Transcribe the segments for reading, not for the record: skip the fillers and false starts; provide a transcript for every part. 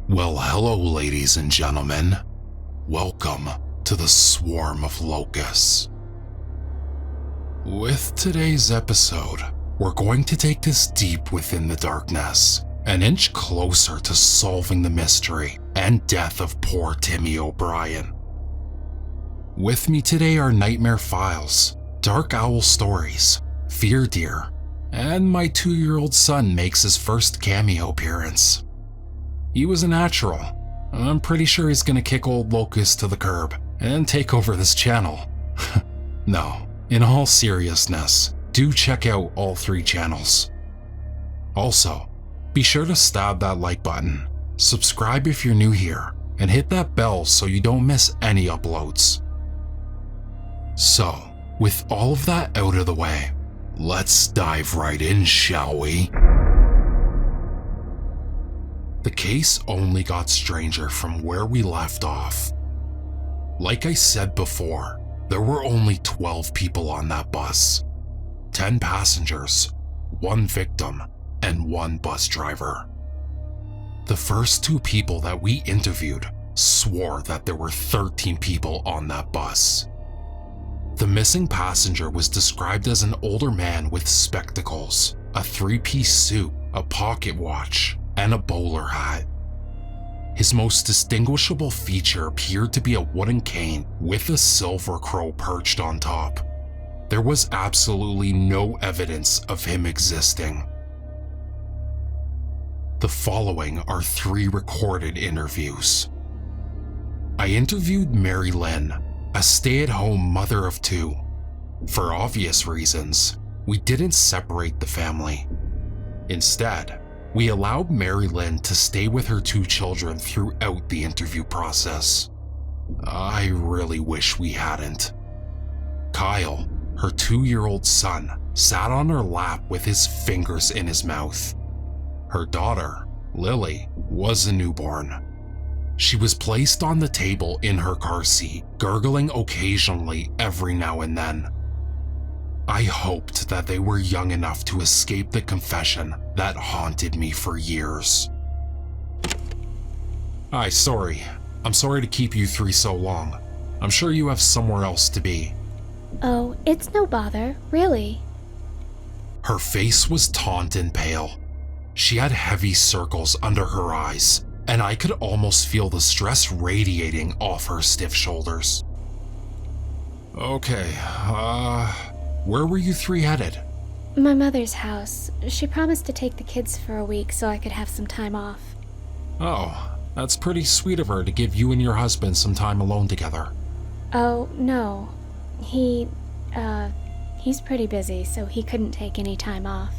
Well, hello, ladies and gentlemen. Welcome to the swarm of locusts. With today's episode, we're going to take this deep within the darkness, an inch closer to solving the mystery and death of poor Timmy O'Brien. With me today are Nightmare Files, Dark Owl Stories, Fear Deer, and my 2-year-old son makes his first cameo appearance. He was a natural. I'm pretty sure he's gonna kick old Locust to the curb and take over this channel. No, in all seriousness, do check out all 3 channels. Also, be sure to stab that like button, subscribe if you're new here, and hit that bell so you don't miss any uploads. So, with all of that out of the way, let's dive right in, shall we? The case only got stranger from where we left off. Like I said before, there were only 12 people on that bus. 10 passengers, 1 victim, and 1 bus driver. The first 2 people that we interviewed swore that there were 13 people on that bus. The missing passenger was described as an older man with spectacles, a 3-piece suit, a pocket watch, and a bowler hat. His most distinguishable feature appeared to be a wooden cane with a silver crow perched on top. There was absolutely no evidence of him existing. The following are 3 recorded interviews. I interviewed Mary Lynn, a stay-at-home mother of 2. For obvious reasons, we didn't separate the family. Instead, we allowed Mary Lynn to stay with her 2 children throughout the interview process. I really wish we hadn't. Kyle, her 2-year-old son, sat on her lap with his fingers in his mouth. Her daughter, Lily, was a newborn. She was placed on the table in her car seat, gurgling occasionally every now and then. I hoped that they were young enough to escape the confession that haunted me for years. Hi, sorry. I'm sorry to keep you 3 so long. I'm sure you have somewhere else to be. Oh, it's no bother, really. Her face was taunt and pale. She had heavy circles under her eyes, and I could almost feel the stress radiating off her stiff shoulders. Okay, where were you 3 headed? My mother's house. She promised to take the kids for a week so I could have some time off. Oh, that's pretty sweet of her to give you and your husband some time alone together. Oh, no. He's pretty busy, so he couldn't take any time off.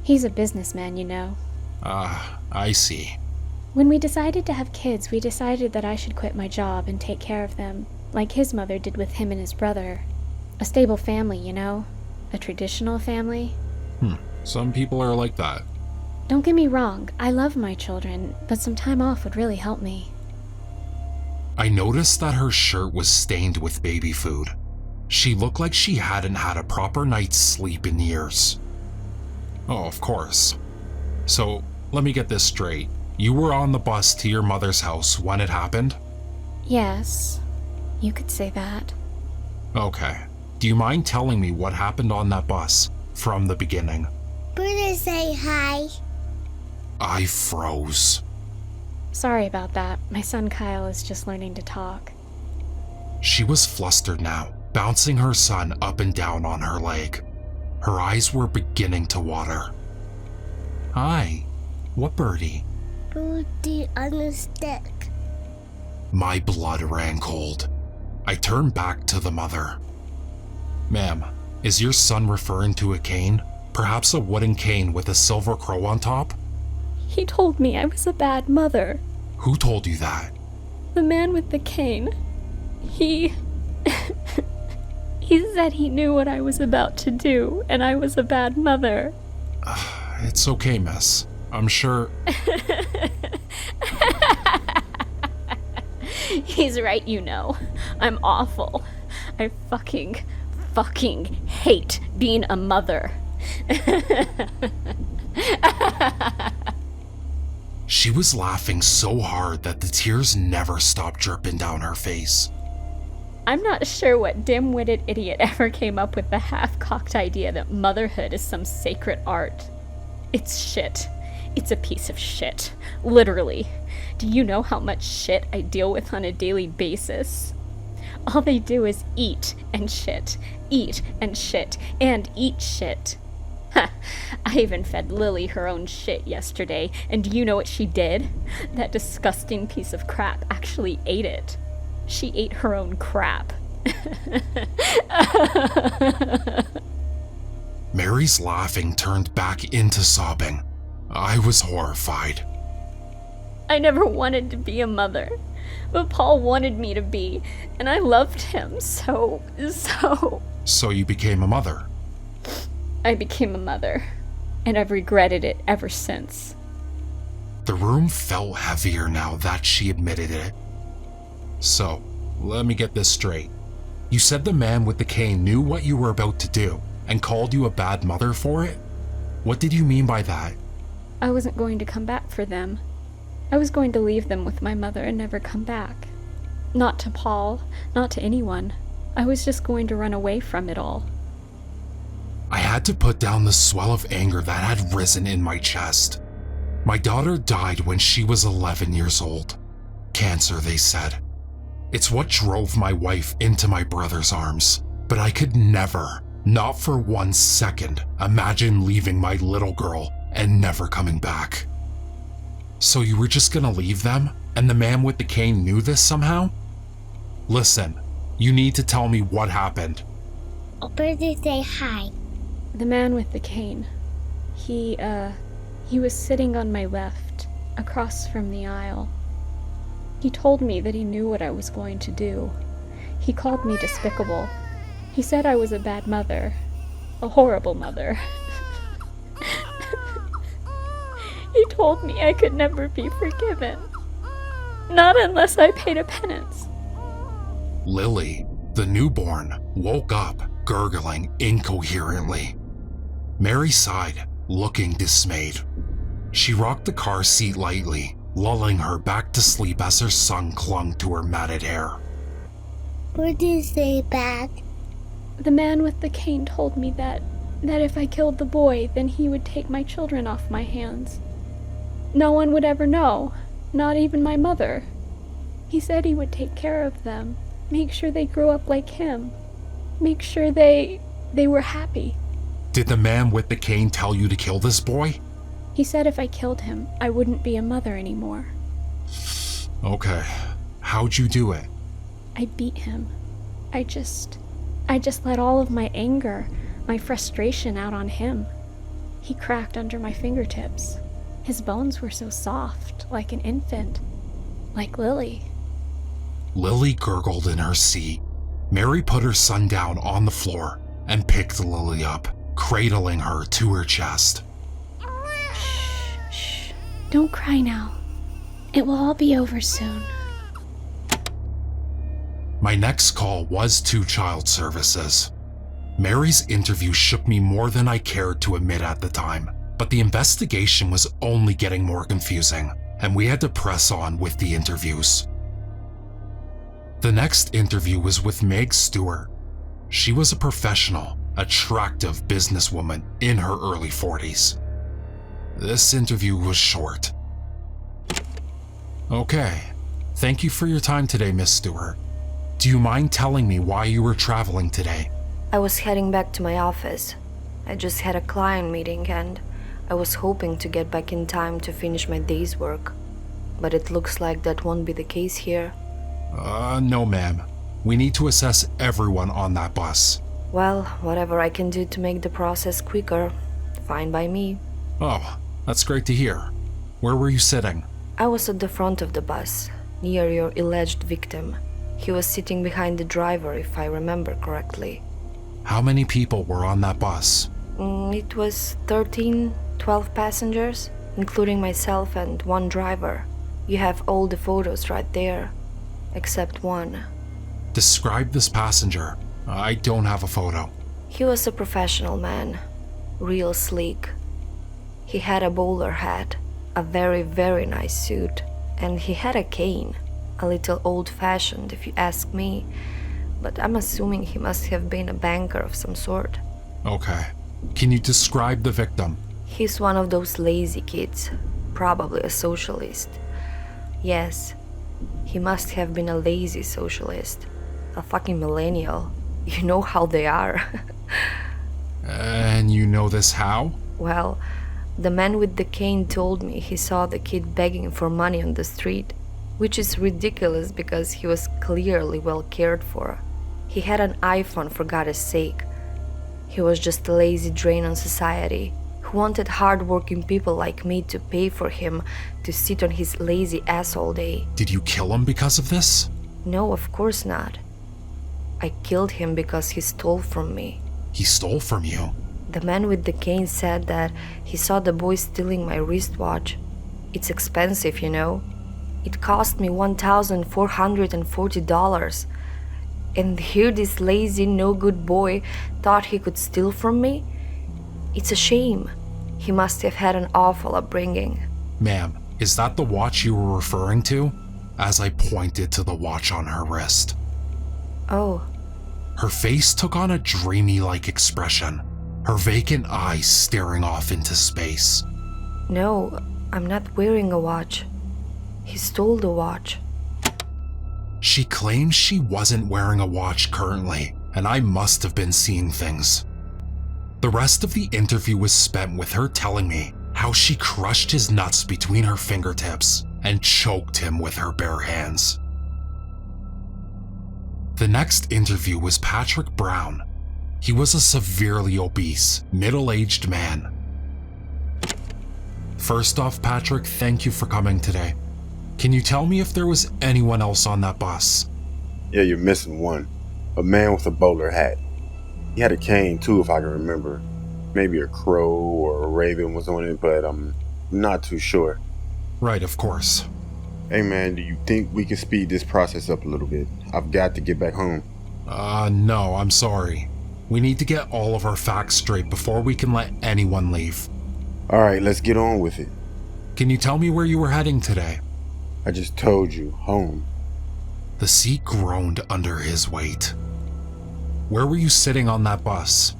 He's a businessman, you know. I see. When we decided to have kids, we decided that I should quit my job and take care of them, like his mother did with him and his brother. A stable family, you know? A traditional family. Some people are like that. Don't get me wrong, I love my children, but some time off would really help me. I noticed that her shirt was stained with baby food. She looked like she hadn't had a proper night's sleep in years. Oh, of course. So, let me get this straight. You were on the bus to your mother's house when it happened? Yes, you could say that. Okay. Do you mind telling me what happened on that bus from the beginning? Buddha, say hi. I froze. Sorry about that. My son Kyle is just learning to talk. She was flustered now, bouncing her son up and down on her leg. Her eyes were beginning to water. Hi. What birdie? Birdie on a stick. My blood ran cold. I turned back to the mother. Ma'am, is your son referring to a cane? Perhaps a wooden cane with a silver crow on top? He told me I was a bad mother. Who told you that? The man with the cane. He said he knew what I was about to do, and I was a bad mother. It's okay, miss. I'm sure... He's right, you know. I'm awful. I fucking hate being a mother. She was laughing so hard that the tears never stopped dripping down her face. I'm not sure what dim-witted idiot ever came up with the half-cocked idea that motherhood is some sacred art. It's shit. It's a piece of shit. Literally. Do you know how much shit I deal with on a daily basis? All they do is eat and shit, eat and shit, and eat shit. Ha! I even fed Lily her own shit yesterday, and do you know what she did? That disgusting piece of crap actually ate it. She ate her own crap. Mary's laughing turned back into sobbing. I was horrified. I never wanted to be a mother, but Paul wanted me to be, and I loved him so. So you became a mother? I became a mother, and I've regretted it ever since. The room felt heavier now that she admitted it. So, let me get this straight. You said the man with the cane knew what you were about to do and called you a bad mother for it? What did you mean by that? I wasn't going to come back for them. I was going to leave them with my mother and never come back. Not to Paul, not to anyone. I was just going to run away from it all. I had to put down the swell of anger that had risen in my chest. My daughter died when she was 11 years old. Cancer, they said. It's what drove my wife into my brother's arms, but I could never, not for 1 second, imagine leaving my little girl and never coming back. So you were just gonna leave them, and the man with the cane knew this somehow? Listen, you need to tell me what happened. Open to say hi. The man with the cane. He was sitting on my left, across from the aisle. He told me that he knew what I was going to do. He called me despicable. He said I was a bad mother. A horrible mother. He told me I could never be forgiven. Not unless I paid a penance. Lily, the newborn, woke up, gurgling incoherently. Mary sighed, looking dismayed. She rocked the car seat lightly, lulling her back to sleep as her son clung to her matted hair. What did you say back? The man with the cane told me that if I killed the boy, then he would take my children off my hands. No one would ever know, not even my mother. He said he would take care of them, make sure they grew up like him, make sure they were happy. Did the man with the cane tell you to kill this boy? He said if I killed him, I wouldn't be a mother anymore. Okay, how'd you do it? I beat him. I just let all of my anger, my frustration out on him. He cracked under my fingertips. His bones were so soft, like an infant, like Lily. Lily gurgled in her seat. Mary put her son down on the floor and picked Lily up, cradling her to her chest. Shh. Don't cry now. It will all be over soon. My next call was to child services. Mary's interview shook me more than I cared to admit at the time, but the investigation was only getting more confusing, and we had to press on with the interviews. The next interview was with Meg Stewart. She was a professional, attractive businesswoman in her early 40s. This interview was short. Okay, thank you for your time today, Miss Stewart. Do you mind telling me why you were traveling today? I was heading back to my office. I just had a client meeting and I was hoping to get back in time to finish my day's work. But it looks like that won't be the case here. No ma'am. We need to assess everyone on that bus. Well, whatever I can do to make the process quicker, fine by me. Oh, that's great to hear. Where were you sitting? I was at the front of the bus, near your alleged victim. He was sitting behind the driver, if I remember correctly. How many people were on that bus? It was 12 passengers, including myself and one driver. You have all the photos right there, except one. Describe this passenger. I don't have a photo. He was a professional man, real sleek. He had a bowler hat, a very, very nice suit, and he had a cane. A little old-fashioned, if you ask me, but I'm assuming he must have been a banker of some sort. Okay. Can you describe the victim? He's one of those lazy kids, probably a socialist. Yes, he must have been a lazy socialist. A fucking millennial. You know how they are. And you know this how? Well, the man with the cane told me he saw the kid begging for money on the street, which is ridiculous because he was clearly well cared for. He had an iPhone, for God's sake. He was just a lazy drain on society who wanted hard-working people like me to pay for him to sit on his lazy ass all day. Did you kill him because of this? No, of course not. I killed him because he stole from me. He stole from you? The man with the cane said that he saw the boy stealing my wristwatch. It's expensive, you know. It cost me $1,440. And here this lazy, no-good boy thought he could steal from me? It's a shame. He must have had an awful upbringing. Ma'am, is that the watch you were referring to? As I pointed to the watch on her wrist. Oh. Her face took on a dreamy-like expression, her vacant eyes staring off into space. No, I'm not wearing a watch. He stole the watch. She claims she wasn't wearing a watch currently, and I must have been seeing things. The rest of the interview was spent with her telling me how she crushed his nuts between her fingertips and choked him with her bare hands. The next interview was Patrick Brown. He was a severely obese, middle-aged man. First off, Patrick, thank you for coming today. Can you tell me if there was anyone else on that bus? Yeah, you're missing one. A man with a bowler hat. He had a cane too, if I can remember. Maybe a crow or a raven was on it, but I'm not too sure. Right, of course. Hey man, do you think we can speed this process up a little bit? I've got to get back home. No, I'm sorry. We need to get all of our facts straight before we can let anyone leave. Alright, let's get on with it. Can you tell me where you were heading today? I just told you, home. The seat groaned under his weight. Where were you sitting on that bus?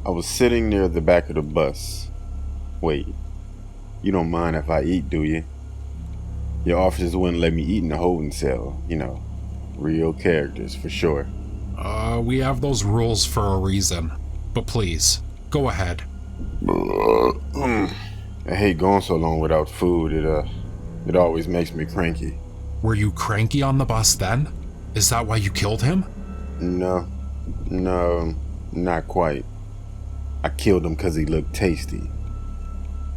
I was sitting near the back of the bus. Wait, you don't mind if I eat, do you? Your officers wouldn't let me eat in the holding cell, you know. Real characters, for sure. We have those rules for a reason. But please, go ahead. I hate going so long without food. It always makes me cranky. Were you cranky on the bus then? Is that why you killed him? No, not quite. I killed him because he looked tasty.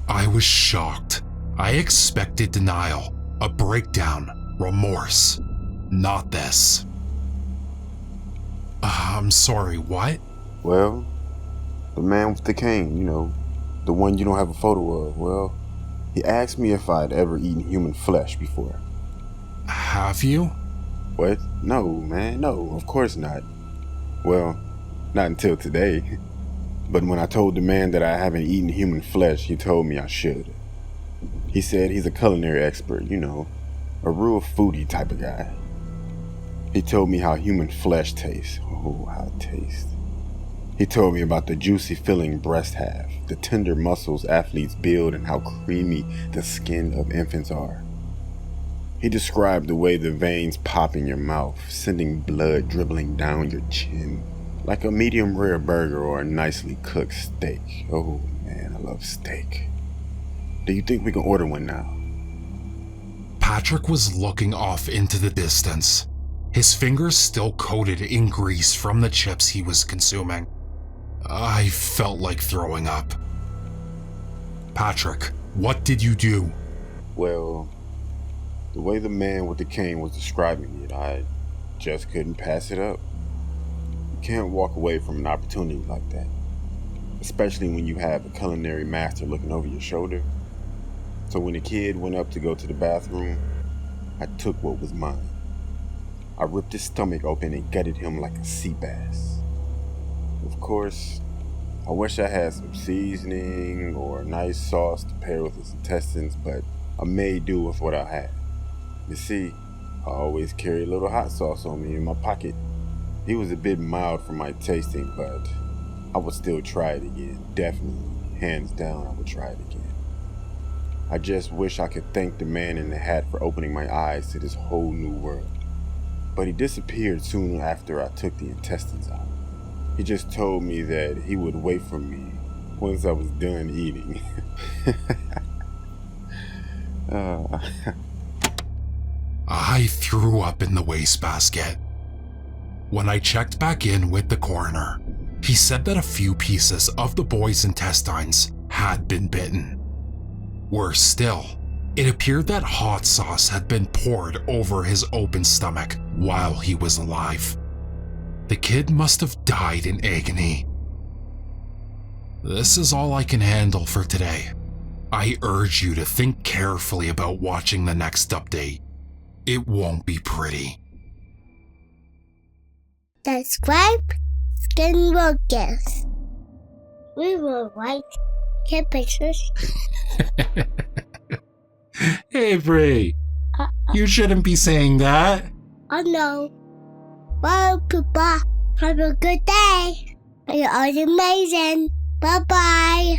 I was shocked. I expected denial, a breakdown, remorse. Not this. I'm sorry, what? Well, the man with the cane, you know, the one you don't have a photo of, well, he asked me if I'd ever eaten human flesh before. Have you? What? No, man, no, of course not. Well, not until today. But when I told the man that I haven't eaten human flesh, he told me I should. He said he's a culinary expert, you know, a real foodie type of guy. He told me how human flesh tastes. Oh, how it tastes. He told me about the juicy filling breasts have, the tender muscles athletes build, and how creamy the skin of infants are. He described the way the veins pop in your mouth, sending blood dribbling down your chin, like a medium rare burger or a nicely cooked steak. Oh man, I love steak. Do you think we can order one now? Patrick was looking off into the distance, his fingers still coated in grease from the chips he was consuming. I felt like throwing up. Patrick, what did you do? Well, the way the man with the cane was describing it, I just couldn't pass it up. You can't walk away from an opportunity like that, especially when you have a culinary master looking over your shoulder. So when the kid went up to go to the bathroom, I took what was mine. I ripped his stomach open and gutted him like a sea bass. Of course, I I wish I had some seasoning or a nice sauce to pair with his intestines, but I made do with what I had. You see, I always carry a little hot sauce on me in my pocket. He was a bit mild for my tasting, but I would still try it again. Definitely, hands down, I would try it again. I just wish I could thank the man in the hat for opening my eyes to this whole new world. But he disappeared soon after I took the intestines out. He just told me that he would wait for me once I was done eating. I threw up in the wastebasket. When I checked back in with the coroner, he said that a few pieces of the boy's intestines had been bitten. Worse still, it appeared that hot sauce had been poured over his open stomach while he was alive. The kid must have died in agony. This is all I can handle for today. I urge you to think carefully about watching the next update. It won't be pretty. Subscribe, skin focus. We will like, get pictures. Hey, Bree. You shouldn't be saying that. Oh no. Well, people, have a good day. You're all amazing. Bye-bye.